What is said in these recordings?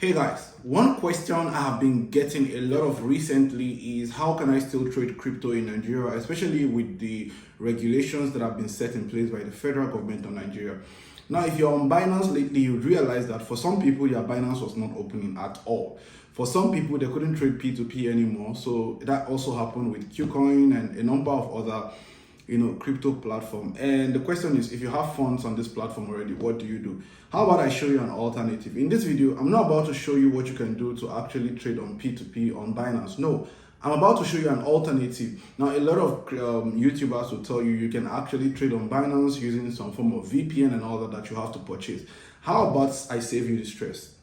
Hey guys, one question I have been getting a lot of recently is how can I still trade crypto in Nigeria, especially with the regulations that have been set in place by the federal government of Nigeria. Now, if you're on Binance lately, you'd realize that for some people, your Binance was not opening at all. For some people, they couldn't trade P2P anymore. So that also happened with Qcoin and a number of other crypto platform. And the question is, if you have funds on this platform already, what do you do? How about I show you an alternative? In this video, I'm not about to show you what you can do to actually trade on P2P on Binance. No, I'm about to show you an alternative. Now, a lot of YouTubers will tell you can actually trade on Binance using some form of VPN and all that you have to purchase. How about I save you the stress?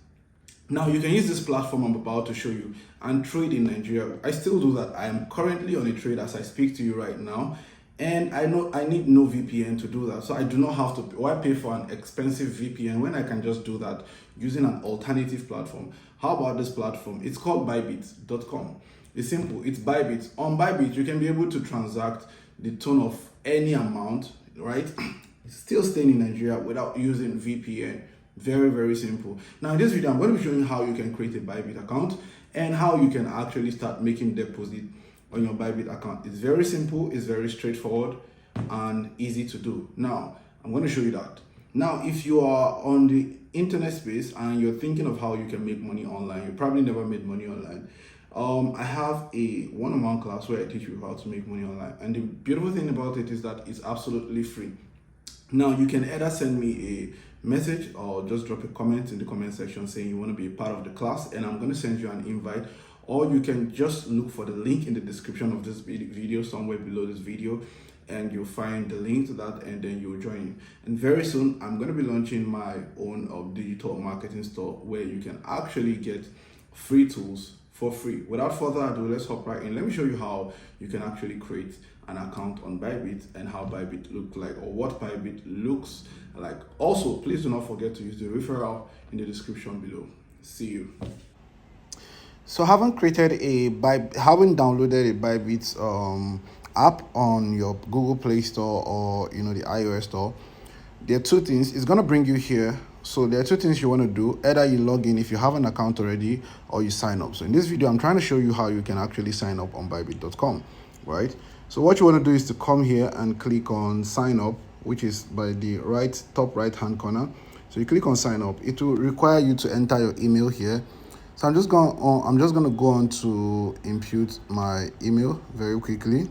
Now, you can use this platform I'm about to show you and trade in Nigeria. I still do that. I am currently on a trade as I speak to you right now. And I know I need no VPN to do that. So I do not have to, why pay for an expensive VPN when I can just do that using an alternative platform? How about this platform? It's called Bybit.com. It's simple, it's Bybit. On Bybit, you can be able to transact the ton of any amount, right? Still staying in Nigeria without using VPN. Very, very simple. Now in this video, I'm going to be showing how you can create a Bybit account and how you can actually start making deposit on your Bybit account. It's very simple, it's very straightforward and easy to do. Now, I'm going to show you that. Now, if you are on the internet space and you're thinking of how you can make money online, you probably never made money online. I have a one-on-one class where I teach you how to make money online. And the beautiful thing about it is that it's absolutely free. Now, you can either send me a message or just drop a comment in the comment section saying you want to be a part of the class, and I'm going to send you an invite. Or you can just look for the link in the description of this video, somewhere below this video, and you'll find the link to that, and then you'll join. And very soon, I'm going to be launching my own digital marketing store where you can actually get free tools for free. Without further ado, let's hop right in. Let me show you how you can actually create an account on Bybit and how Bybit looks like, or what Bybit looks like. Also, please do not forget to use the referral in the description below. See you. So having downloaded a Bybit app on your Google Play Store or the iOS store, there are two things. It's gonna bring you here. So there are two things you want to do. Either you log in if you have an account already, or you sign up. So in this video, I'm trying to show you how you can actually sign up on Bybit.com, right? So what you want to do is to come here and click on sign up, which is by the top right hand corner. So you click on sign up. It will require you to enter your email here. So I'm just going to go on to input my email very quickly.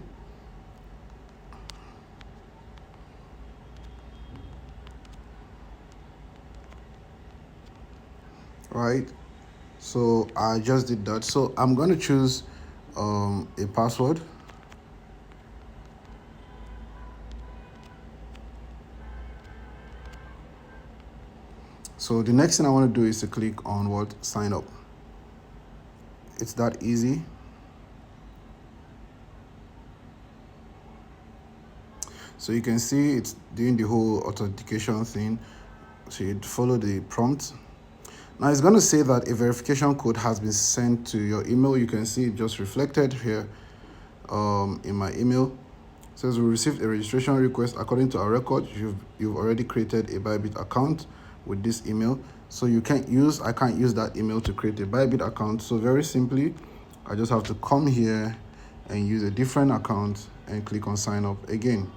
Right. So I just did that. So I'm going to choose a password. So the next thing I want to do is to click on sign up. It's that easy. So you can see it's doing the whole authentication thing. So you follow the prompt. Now it's going to say that a verification code has been sent to your email. You can see it just reflected here in my email. It says we received a registration request. According to our record, you've already created a Bybit account with this email. So I can't use that email to create a Bybit account. So very simply, I just have to come here and use a different account and click on sign up again.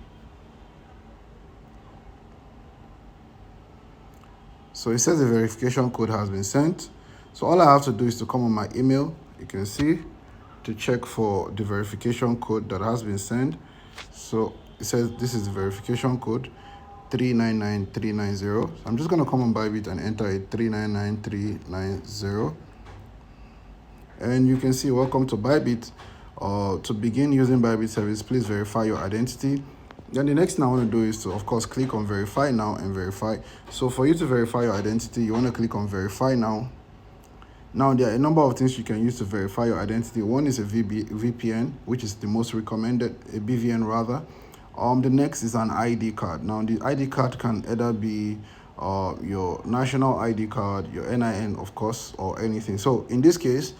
So it says the verification code has been sent. So all I have to do is to come on my email, you can see, to check for the verification code that has been sent. So it says this is the verification code 399390. So I'm just going to come on Bybit and enter it 399390. And you can see, welcome to Bybit. To begin using Bybit service, please verify your identity. Then the next thing I want to do is to, of course, click on verify now and verify. So for you to verify your identity, you want to click on verify now. Now there are a number of things you can use to verify your identity. One is a VPN, which is the most recommended, a BVN rather. The next is an ID card. Now the ID card can either be your national ID card, your NIN, of course, or anything. So in this case,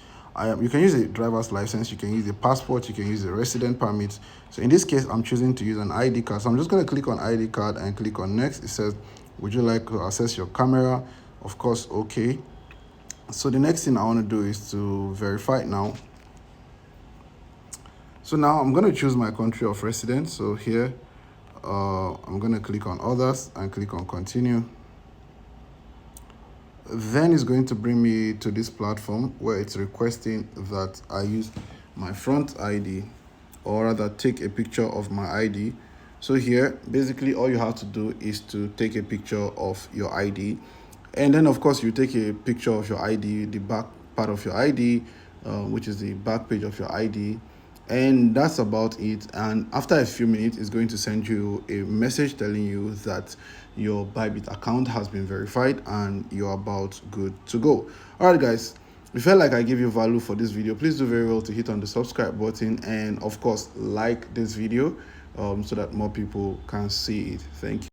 you can use a driver's license, you can use a passport, you can use a resident permit. So in this case, I'm choosing to use an ID card. So I'm just going to click on ID card and click on next. It says, would you like to access your camera? Of course, okay. So the next thing I want to do is to verify it now. So now I'm going to choose my country of residence. So here, I'm going to click on others and click on continue. Then it's going to bring me to this platform where it's requesting that I use my front ID, or rather take a picture of my ID. So here, basically all you have to do is to take a picture of your ID. And then of course you take a picture of your ID, the back part of your ID, which is the back page of your ID. And that's about it. And after a few minutes, it's going to send you a message telling you that your Bybit account has been verified and you're about good to go. All right, guys. If you felt like I gave you value for this video, please do very well to hit on the subscribe button and of course like this video so that more people can see it. Thank you.